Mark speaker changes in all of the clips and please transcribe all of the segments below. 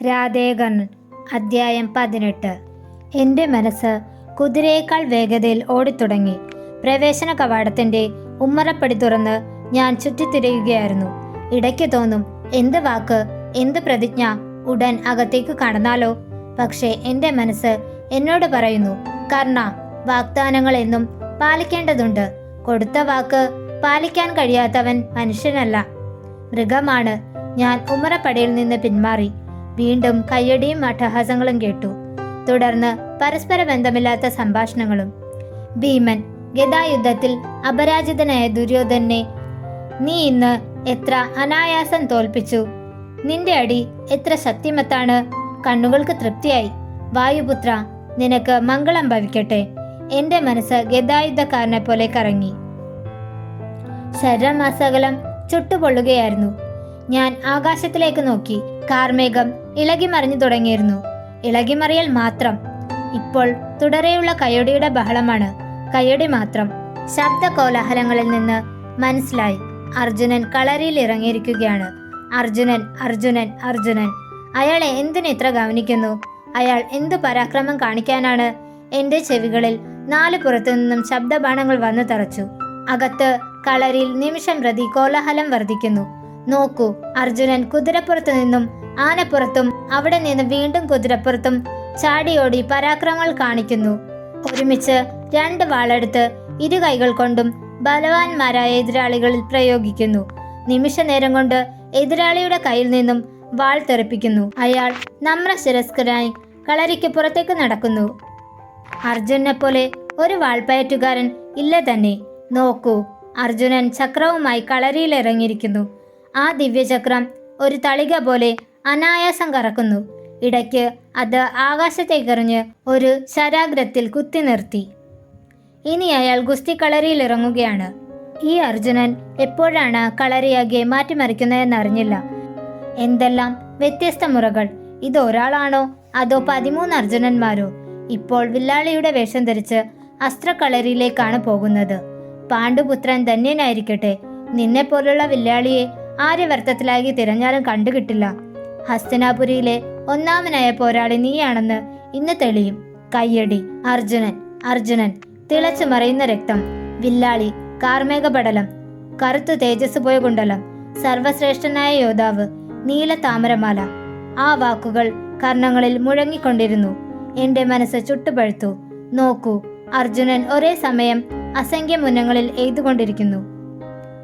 Speaker 1: രാധേകർണൻ അധ്യായം 18. എൻ്റെ മനസ്സ് കുതിരയേക്കാൾ വേഗതയിൽ ഓടിത്തുടങ്ങി. പ്രവേശന കവാടത്തിൻ്റെ ഉമ്മറപ്പടി തുറന്ന് ഞാൻ ചുറ്റിത്തിരിയുകയായിരുന്നു. ഇടയ്ക്ക് തോന്നും, എന്ത് വാക്ക്, എന്ത് പ്രതിജ്ഞ, ഉടൻ അകത്തേക്ക് കടന്നാലോ. പക്ഷേ എൻ്റെ മനസ്സ് എന്നോട് പറയുന്നു, കർണ, വാഗ്ദാനങ്ങൾ എന്നും പാലിക്കേണ്ടതുണ്ട്. കൊടുത്ത വാക്ക് പാലിക്കാൻ കഴിയാത്തവൻ മനുഷ്യനല്ല, മൃഗമാണ്. ഞാൻ ഉമ്മറപ്പടിയിൽ നിന്ന് പിന്മാറി. വീണ്ടും കയ്യടിയും അട്ടഹാസങ്ങളും കേട്ടു. തുടർന്ന് പരസ്പര ബന്ധമില്ലാത്ത സംഭാഷണങ്ങളും. ഭീമൻ ഗദായുദ്ധത്തിൽ അപരാജിതനായ ദുര്യോധനെ നീ ഇന്ന് എത്ര അനായാസം തോൽപ്പിച്ചു. നിന്റെ അടി എത്ര ശക്തിമത്താണ്. കണ്ണുകൾക്ക് തൃപ്തിയായി. വായുപുത്ര, നിനക്ക് മംഗളം ഭവിക്കട്ടെ. എൻ്റെ മനസ്സ് ഗദായുദ്ധക്കാരനെ പോലെ കറങ്ങി. ശരമാസകലം ചുട്ടുപൊള്ളുകയായിരുന്നു. ഞാൻ ആകാശത്തിലേക്ക് നോക്കി. കാർമേഘം ഇളകിമറിഞ്ഞു തുടങ്ങിയിരുന്നു. ഇളകിമറിയൽ മാത്രം. ഇപ്പോൾ തുടരെയുള്ള കയ്യടിയുടെ ബഹളമാണ്. കയ്യടി മാത്രം. ശബ്ദ കോലാഹലങ്ങളിൽ നിന്ന് മനസ്സിലായി, അർജുനൻ കളരിയിൽ ഇറങ്ങിയിരിക്കുകയാണ്. അർജുനൻ, അർജുനൻ, അർജുനൻ. അയാളെ എന്തിന് ഇത്ര ഗവനിക്കുന്നു? അയാൾ എന്തു പരാക്രമം കാണിക്കാനാണ്? എൻ്റെ ചെവികളിൽ നാല് പുറത്തു നിന്നും ശബ്ദബാണങ്ങൾ വന്നു തറച്ചു. അകത്ത് കളരിയിൽ നിമിഷം പ്രതി കോലാഹലം വർദ്ധിക്കുന്നു. നോക്കൂ, അർജുനൻ കുതിരപ്പുറത്തു നിന്നും ആനപ്പുറത്തും അവിടെ നിന്ന് വീണ്ടും കുതിരപ്പുറത്തും ചാടിയോടി പരാക്രമങ്ങൾ കാണിക്കുന്നു. ഒരുമിച്ച് രണ്ട് വാളെടുത്ത് ഇരു കൈകൾ കൊണ്ടും ബലവാന്മാരായ എതിരാളികളിൽ പ്രയോഗിക്കുന്നു. നിമിഷ നേരം കൊണ്ട് എതിരാളിയുടെ കയ്യിൽ നിന്നും വാൾ തെറിപ്പിക്കുന്നു. അയാൾ നമ്രശിരസ്കനായി കളരിക്ക് പുറത്തേക്ക് നടക്കുന്നു. അർജുനെ പോലെ ഒരു വാൾപ്പയറ്റുകാരൻ ഇല്ല തന്നെ. നോക്കൂ, അർജുനൻ ചക്രവുമായി കളരിയിൽ ഇറങ്ങിയിരിക്കുന്നു. ആ ദിവ്യചക്രം ഒരു തളിക പോലെ അനായാസം കറക്കുന്നു. ഇടയ്ക്ക് അത് ആകാശത്തേക്കെറിഞ്ഞ് ഒരു ശരാഗ്രത്തിൽ കുത്തി നിർത്തി. ഇനി അയാൾ ഗുസ്തി കളരിയിൽ ഇറങ്ങുകയാണ്. ഈ അർജുനൻ എപ്പോഴാണ് കളരിയാകെ മാറ്റിമറിക്കുന്നതെന്നറിഞ്ഞില്ല. എന്തെല്ലാം വ്യത്യസ്ത മുറകൾ! ഇത് ഒരാളാണോ അതോ 13 അർജുനന്മാരോ? ഇപ്പോൾ വില്ലാളിയുടെ വേഷം ധരിച്ച് അസ്ത്രക്കളരിയിലേക്കാണ് പോകുന്നത്. പാണ്ഡുപുത്രൻ ധന്യനായിരിക്കട്ടെ. നിന്നെപ്പോലുള്ള വില്ലാളിയെ ആര്യവർത്തത്തിലാകി തിരഞ്ഞാലും കണ്ടുകിട്ടില്ല. ഹസ്തിനാപുരിയിലെ ഒന്നാമനായ പോരാളി നീയാണെന്ന് ഇന്ന് തെളിയും. കയ്യടി. അർജുനൻ, അർജുനൻ. തിളച്ചു മറയുന്ന രക്തം. വില്ലാളി. കാർമേഘപടലം. കറുത്തു തേജസ് പോയ കുണ്ടലം. സർവശ്രേഷ്ഠനായ യോദ്ധാവ്. നീല താമരമാല. ആ വാക്കുകൾ കർണങ്ങളിൽ മുഴങ്ങിക്കൊണ്ടിരുന്നു. എൻ്റെ മനസ്സ് ചുട്ടുപഴുത്തു. നോക്കൂ, അർജുനൻ ഒരേ സമയം അസംഖ്യ മുന്നങ്ങളിൽ എയ്തുകൊണ്ടിരിക്കുന്നു.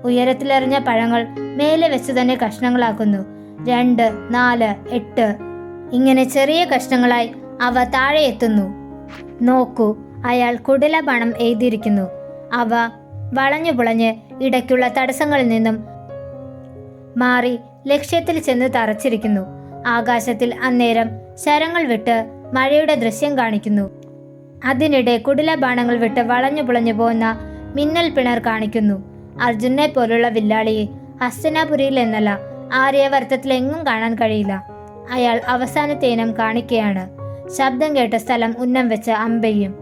Speaker 1: ഉയരത്തിലെറിഞ്ഞ പഴങ്ങൾ മേലെ വെച്ചു തന്നെ കഷ്ണങ്ങളാക്കുന്നു. 2, 4, 8 ഇങ്ങനെ ചെറിയ കഷ്ണങ്ങളായി അവ താഴെ എത്തുന്നു. നോക്കൂ, അയാൾ കുടിലബാണം എഴുതിയിരിക്കുന്നു. അവ വളഞ്ഞു പുളഞ്ഞ് ഇടയ്ക്കുള്ള തടസ്സങ്ങളിൽ നിന്നും മാറി ലക്ഷ്യത്തിൽ ചെന്ന് തറച്ചിരിക്കുന്നു. ആകാശത്തിൽ അന്നേരം ശരങ്ങൾ വിട്ട് മഴയുടെ ദൃശ്യം കാണിക്കുന്നു. അതിനിടെ കുടിലബാണങ്ങൾ വിട്ട് വളഞ്ഞു പുളഞ്ഞു പോകുന്ന മിന്നൽ പിണർ കാണിക്കുന്നു. അർജുനെ പോലുള്ള വില്ലാളിയെ ഹസ്തിനാപുരിയിൽ എന്നല്ല, ആര്യവർത്തത്തിലെങ്ങും കാണാൻ കഴിയില്ല. അയാൾ അവസാനത്തെ ഇനം കാണിക്കുകയാണ്. ശബ്ദം കേട്ട സ്ഥലം ഉന്നം വെച്ച് അമ്പെയ്യും.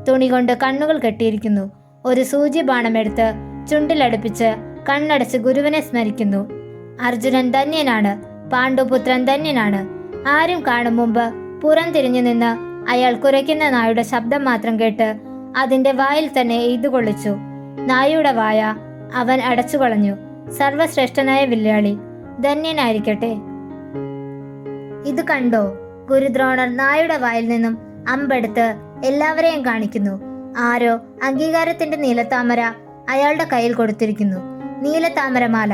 Speaker 1: തുണി കൊണ്ട് കണ്ണുകൾ കെട്ടിയിരിക്കുന്നു. ഒരു സൂചി ബാണമെടുത്ത് ചുണ്ടിലടുപ്പിച്ച് കണ്ണടച്ച് ഗുരുവിനെ സ്മരിക്കുന്നു. അർജുനൻ ധന്യനാണ്. പാണ്ഡുപുത്രൻ ധന്യനാണ്. ആരും കാണും മുമ്പ് പുറം തിരിഞ്ഞു നിന്ന് അയാൾ കുരയ്ക്കുന്ന നായുടെ ശബ്ദം മാത്രം കേട്ട് അതിന്റെ വായിൽ തന്നെ എയ്തുകൊള്ളിച്ചു. നായുടെ വായ അവൻ അടച്ചുകളഞ്ഞു. സർവശ്രേഷ്ഠനായ വില്ലാളി ധന്യനായിരിക്കട്ടെ. ഇത് കണ്ടോ? ഗുരുദ്രോണർ നായുടെ വായിൽ നിന്നും അമ്പെടുത്ത് എല്ലാവരെയും കാണിക്കുന്നു. ആരോ അംഗീകാരത്തിന്റെ നീലത്താമര അയാളുടെ കയ്യിൽ കൊടുത്തിരിക്കുന്നു. നീലത്താമരമാല.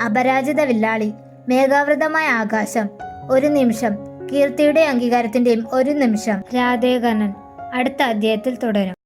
Speaker 1: അപരാജിത വില്ലാളി. മേഘാവൃതമായ ആകാശം. ഒരു നിമിഷം. കീർത്തിയുടെ അംഗീകാരത്തിന്റെയും ഒരു നിമിഷം. രാധേകർണൻ അടുത്ത അധ്യായത്തിൽ തുടരും.